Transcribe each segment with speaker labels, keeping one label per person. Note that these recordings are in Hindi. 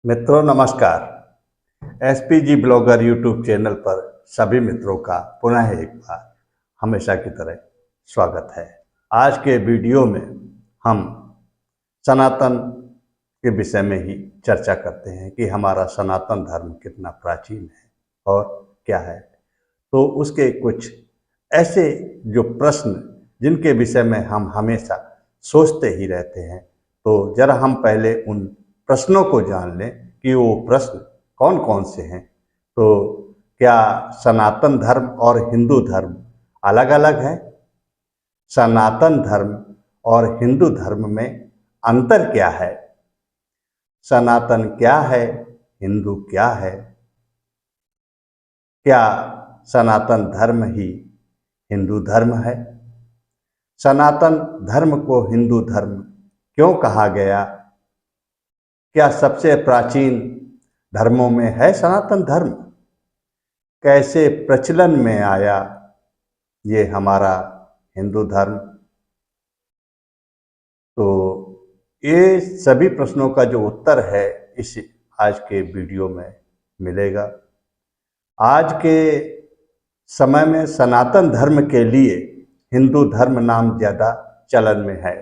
Speaker 1: मित्रों नमस्कार। एसपीजी ब्लॉगर यूट्यूब चैनल पर सभी मित्रों का पुनः एक बार हमेशा की तरह स्वागत है। आज के वीडियो में हम सनातन के विषय में ही चर्चा करते हैं कि हमारा सनातन धर्म कितना प्राचीन है और क्या है। तो उसके कुछ ऐसे जो प्रश्न जिनके विषय में हम हमेशा सोचते ही रहते हैं, तो जरा हम पहले उन प्रश्नों को जान लें कि वो प्रश्न कौन कौन से हैं। तो क्या सनातन धर्म और हिंदू धर्म अलग अलग है? सनातन धर्म और हिंदू धर्म में अंतर क्या है? सनातन क्या है? हिंदू क्या है? क्या सनातन धर्म ही हिंदू धर्म है? सनातन धर्म को हिंदू धर्म क्यों कहा गया? क्या सबसे प्राचीन धर्मों में है सनातन धर्म? कैसे प्रचलन में आया ये हमारा हिंदू धर्म? तो ये सभी प्रश्नों का जो उत्तर है इस आज के वीडियो में मिलेगा। आज के समय में सनातन धर्म के लिए हिंदू धर्म नाम ज़्यादा चलन में है,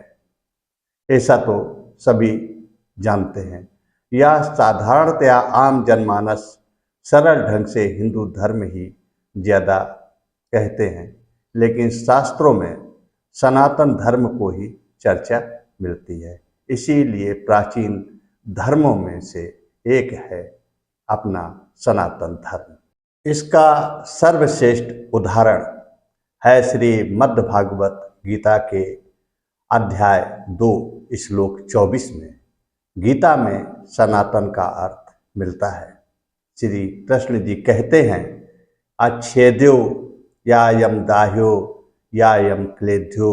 Speaker 1: ऐसा तो सभी जानते हैं। यह साधारणतया आम जनमानस सरल ढंग से हिंदू धर्म ही ज़्यादा कहते हैं, लेकिन शास्त्रों में सनातन धर्म को ही चर्चा मिलती है। इसीलिए प्राचीन धर्मों में से एक है अपना सनातन धर्म। इसका सर्वश्रेष्ठ उदाहरण है श्री मद्भागवत गीता के अध्याय 2 श्लोक 24 में। गीता में सनातन का अर्थ मिलता है। श्री कृष्ण जी कहते हैं, अच्छेद्यो या यम दाह्यो या यम क्लेद्यो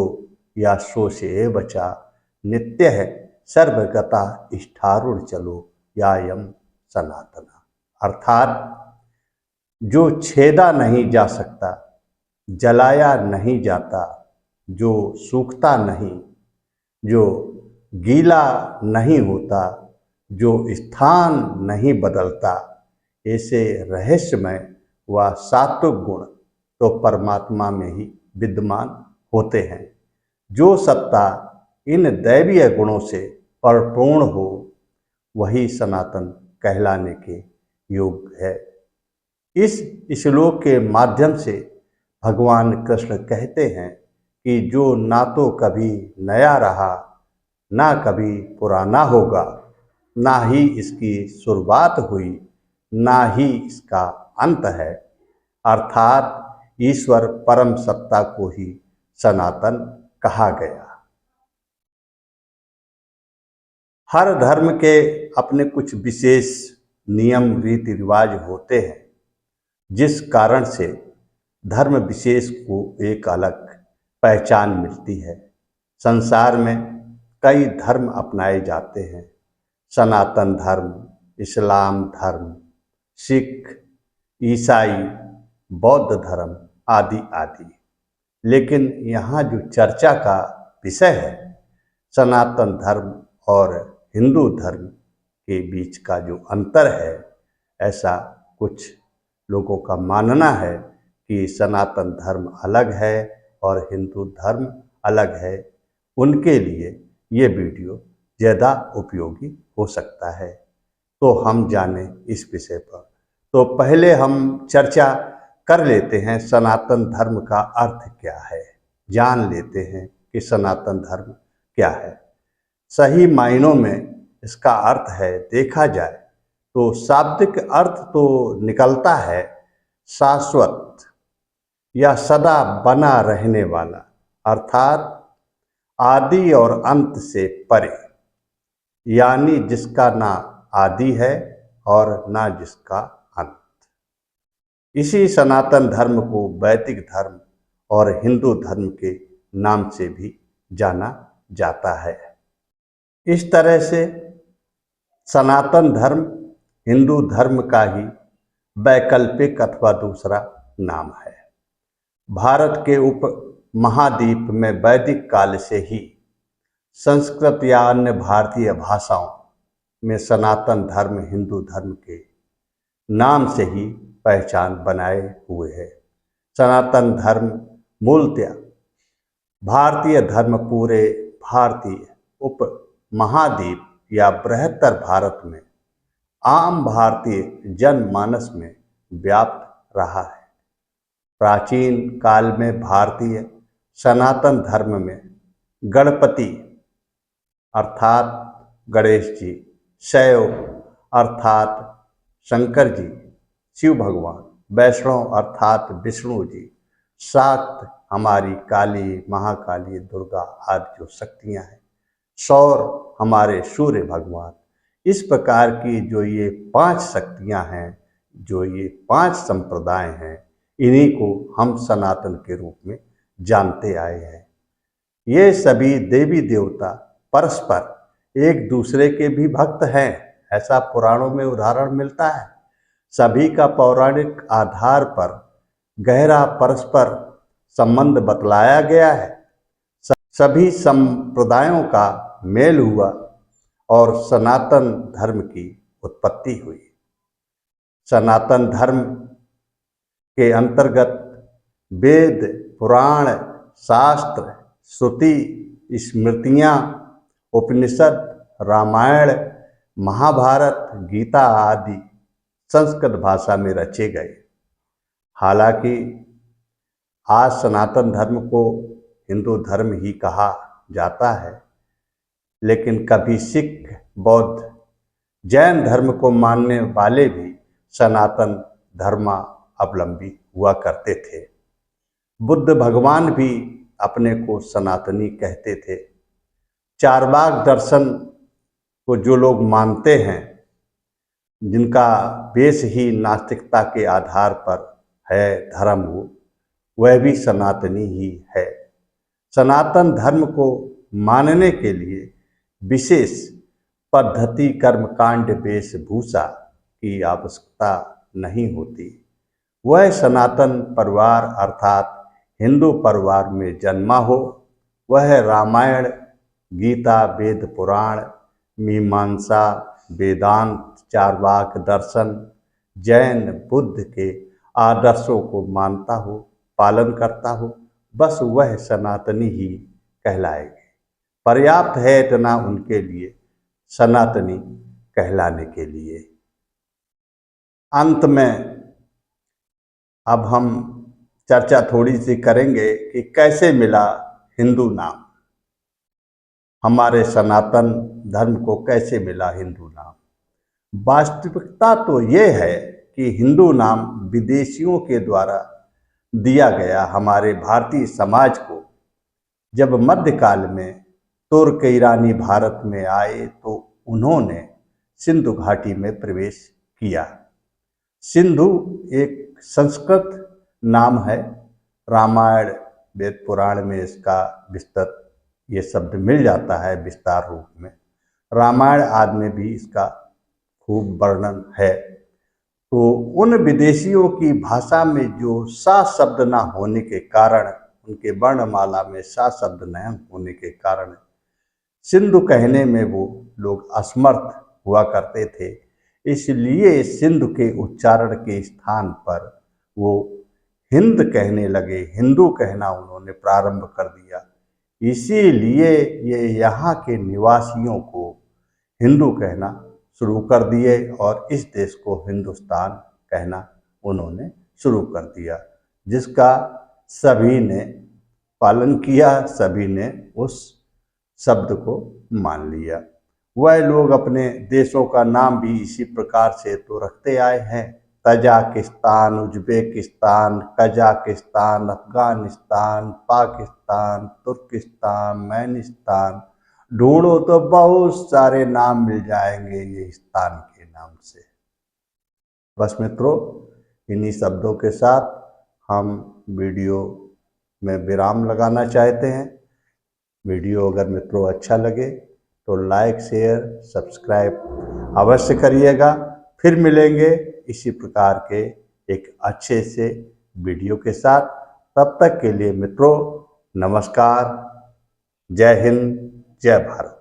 Speaker 1: या शोषे बचा नित्य है सर्वगता इष्ठारूढ़ चलो या यम सनातना। अर्थात जो छेदा नहीं जा सकता, जलाया नहीं जाता, जो सूखता नहीं, जो गीला नहीं होता, जो स्थान नहीं बदलता, ऐसे रहस्यमय व सात्विक गुण तो परमात्मा में ही विद्यमान होते हैं। जो सत्ता इन दैवीय गुणों से परिपूर्ण हो वही सनातन कहलाने के योग्य है। इस श्लोक के माध्यम से भगवान कृष्ण कहते हैं कि जो ना तो कभी नया रहा, ना कभी पुराना होगा, ना ही इसकी शुरुआत हुई, ना ही इसका अंत है, अर्थात ईश्वर परम सत्ता को ही सनातन कहा गया। हर धर्म के अपने कुछ विशेष नियम रीति रिवाज होते हैं, जिस कारण से धर्म विशेष को एक अलग पहचान मिलती है। संसार में कई धर्म अपनाए जाते हैं, सनातन धर्म, इस्लाम धर्म, सिख, ईसाई, बौद्ध धर्म आदि आदि। लेकिन यहाँ जो चर्चा का विषय है, सनातन धर्म और हिंदू धर्म के बीच का जो अंतर है, ऐसा कुछ लोगों का मानना है कि सनातन धर्म अलग है और हिंदू धर्म अलग है। उनके लिए ये वीडियो ज़्यादा उपयोगी हो सकता है। तो हम जानें इस विषय पर। तो पहले हम चर्चा कर लेते हैं सनातन धर्म का अर्थ क्या है, जान लेते हैं कि सनातन धर्म क्या है। सही मायनों में इसका अर्थ है, देखा जाए तो शाब्दिक अर्थ तो निकलता है शाश्वत या सदा बना रहने वाला, अर्थात आदि और अंत से परे, यानी जिसका ना आदि है और ना जिसका अंत। इसी सनातन धर्म को वैदिक धर्म और हिंदू धर्म के नाम से भी जाना जाता है। इस तरह से सनातन धर्म हिंदू धर्म का ही वैकल्पिक अथवा दूसरा नाम है। भारत के उप महाद्वीप में वैदिक काल से ही संस्कृत या अन्य भारतीय भाषाओं में सनातन धर्म हिंदू धर्म के नाम से ही पहचान बनाए हुए है। सनातन धर्म मूलतः भारतीय धर्म पूरे भारतीय उप महाद्वीप या बृहत्तर भारत में आम भारतीय जनमानस में व्याप्त रहा है। प्राचीन काल में भारतीय सनातन धर्म में गणपति अर्थात गणेश जी, शैव अर्थात शंकर जी, शिव भगवान, वैष्णव अर्थात विष्णु जी, शाक्त हमारी काली, महाकाली, दुर्गा आदि जो शक्तियाँ हैं, सौर हमारे सूर्य भगवान, इस प्रकार की जो ये 5 शक्तियाँ हैं, जो ये 5 संप्रदाय हैं, इन्हीं को हम सनातन के रूप में जानते आए हैं। ये सभी देवी देवता परस्पर एक दूसरे के भी भक्त हैं, ऐसा पुराणों में उदाहरण मिलता है। सभी का पौराणिक आधार पर गहरा परस्पर संबंध बतलाया गया है। सभी संप्रदायों का मेल हुआ और सनातन धर्म की उत्पत्ति हुई। सनातन धर्म के अंतर्गत वेद, पुराण, शास्त्र, श्रुति, स्मृतियाँ, उपनिषद, रामायण, महाभारत, गीता आदि संस्कृत भाषा में रचे गए। हालांकि आज सनातन धर्म को हिंदू धर्म ही कहा जाता है, लेकिन कभी सिख, बौद्ध, जैन धर्म को मानने वाले भी सनातन धर्मावलंबी हुआ करते थे। बुद्ध भगवान भी अपने को सनातनी कहते थे। चारवाक दर्शन को जो लोग मानते हैं, जिनका बेस ही नास्तिकता के आधार पर है धर्म, वह भी सनातनी ही है। सनातन धर्म को मानने के लिए विशेष पद्धति, कर्मकांड, वेशभूषा की आवश्यकता नहीं होती। वह सनातन परिवार अर्थात हिंदू परिवार में जन्मा हो, वह रामायण, गीता, वेद, पुराण, मीमांसा, वेदांत, चारवाक दर्शन, जैन, बुद्ध के आदर्शों को मानता हो, पालन करता हो, बस वह सनातनी ही कहलाएगी। पर्याप्त है इतना उनके लिए सनातनी कहलाने के लिए। अंत में अब हम चर्चा थोड़ी सी करेंगे कि कैसे मिला हिंदू नाम, हमारे सनातन धर्म को कैसे मिला हिंदू नाम। वास्तविकता तो ये है कि हिंदू नाम विदेशियों के द्वारा दिया गया हमारे भारतीय समाज को। जब मध्यकाल में तुर्क ईरानी भारत में आए तो उन्होंने सिंधु घाटी में प्रवेश किया। सिंधु एक संस्कृत नाम है। रामायण, वेद, पुराण में इसका विस्तृत ये शब्द मिल जाता है विस्तार रूप में। रामायण आदि में भी इसका खूब वर्णन है। तो उन विदेशियों की भाषा में जो सा शब्द ना होने के कारण, उनके वर्णमाला में सा शब्द न होने के कारण सिंधु कहने में वो लोग असमर्थ हुआ करते थे। इसलिए सिंधु के उच्चारण के स्थान पर वो हिंद कहने लगे, हिंदू कहना उन्होंने प्रारंभ कर दिया। इसीलिए ये यहाँ के निवासियों को हिंदू कहना शुरू कर दिए और इस देश को हिंदुस्तान कहना उन्होंने शुरू कर दिया, जिसका सभी ने पालन किया, सभी ने उस शब्द को मान लिया। वह लोग अपने देशों का नाम भी इसी प्रकार से तो रखते आए हैं। Tajikistan, Uzbekistan, Kazakhstan, Afghanistan, Pakistan, Turkestan, मैनिस्तान, ढूंढो तो बहुत सारे नाम मिल जाएंगे ये स्थान के नाम से। बस मित्रों, इन्हीं शब्दों के साथ हम वीडियो में विराम लगाना चाहते हैं। वीडियो अगर मित्रों अच्छा लगे तो लाइक, शेयर, सब्सक्राइब अवश्य करिएगा। फिर मिलेंगे इसी प्रकार के एक अच्छे से वीडियो के साथ। तब तक के लिए मित्रों नमस्कार। जय हिंद, जय भारत।